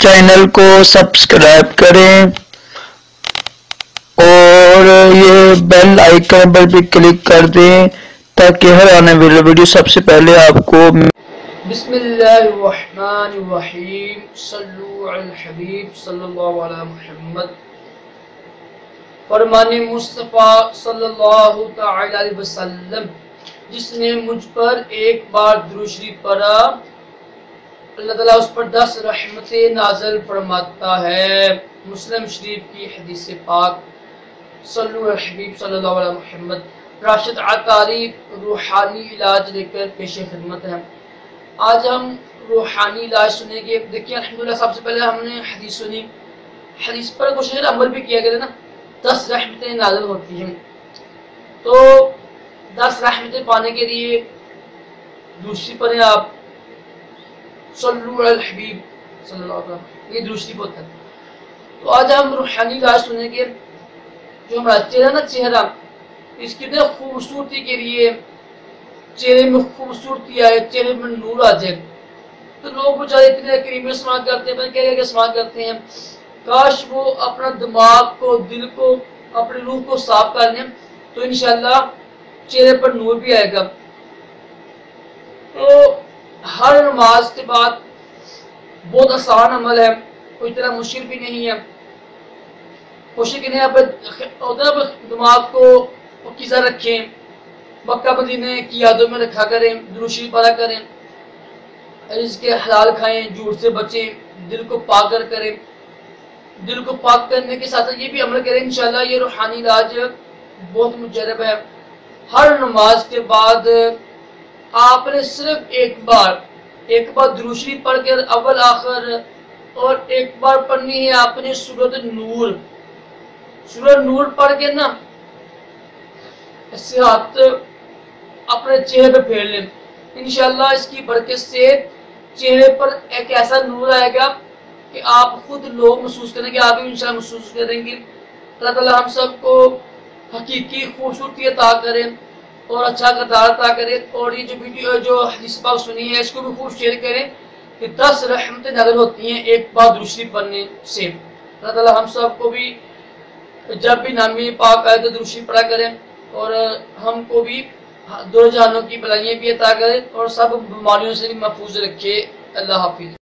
Channel کو subscribe کریں اور یہ بیل آئیکن پر بھی کلک کر دیں تاکہ ہر آنے والی ویڈیو سب سے پہلے آپ کو بسم اللہ الرحمن الرحیم صلو علی الحبیب صلی اللہ علیہ محمد فرمان مصطفیٰ صلی اللہ تعالی علیہ وسلم جس نے مجھ پر ایک بار درود شریف پڑھا اللہ تعالیٰ اس پر 10 رحمتیں نازل فرماتا ہے۔ مسلم شریف کی حدیث پاک صلو علی الحبیب صلی اللہ علیہ محمد۔ راشد عطاری روحانی علاج لے کر پیش خدمت ہے۔ آج ہم روحانی علاج سنیں گے۔ دیکھیں الحمدللہ سب سے پہلے ہم نے حدیث سنی، حدیث پر کچھ عمل بھی کیا گیا نا، 10 رحمتیں نازل ہوتی ہیں، تو 10 رحمتیں پانے کے لیے دوسری پڑھیں آپ صلو علی الحبیب صلی اللہ علیہ وسلم، یہ دوسری ہوتا ہے۔ تو آج ہم روحانی علاج سنیں گے۔ جو ہمارا چہرہ نا، چہرہ اس کی خوبصورتی کے لیے، چہرے میں خوبصورتی آئے، چہرے میں نور آ جائے، تو لوگ بچارے اتنے کریمیں استعمال کرتے ہیں، کیا استعمال کرتے ہیں، کاش وہ اپنا دماغ کو، دل کو، اپنے روح کو صاف کر لیں تو انشاءاللہ چہرے پر نور بھی آئے گا۔ تو ہر نماز کے بعد بہت آسان عمل ہے، کوئی اتنا مشکل بھی نہیں ہے۔ کوشش کریں آپ دماغ کو پاکیزہ رکھیں، مکہ مدینے کی یادوں میں رکھا کریں، درود شریف پڑھا کریں، رزق کے حلال کھائیں، جھوٹ سے بچیں، دل کو پاک کریں۔ دل کو پاک کرنے کے ساتھ یہ بھی عمل کریں، انشاءاللہ یہ روحانی علاج بہت مجرب ہے۔ ہر نماز کے بعد آپ نے صرف ایک بار درود شریف پڑھ کر اول آخر، اور ایک بار پڑھنی ہے آپ نے سورۃ نور۔ سورۃ نور پڑھ کے نا اس سے ہاتھ اپنے چہرے پہ پھیر لیں، انشاءاللہ اس کی برکت سے چہرے پر ایک ایسا نور آئے گا کہ آپ خود لوگ محسوس کریں گے، آپ بھی انشاءاللہ محسوس کریں گے۔ اللہ تعالیٰ ہم سب کو حقیقی خوبصورتی عطا کریں اور اچھا کردار عطا کریں، اور یہ جو ویڈیو جو حدیث پاک سنی ہے اس کو بھی خوب شیئر کریں کہ 10 رحمتیں نازل ہوتی ہیں ایک بار درود شریف پڑھنے سے۔ اللہ تعالیٰ ہم سب کو بھی جب بھی نامی پاک آئے تو درود شریف پڑھا کریں، اور ہم کو بھی دو جہانوں کی بلائیاں بھی عطا کرے اور سب بیماریوں سے بھی محفوظ رکھے۔ اللہ حافظ۔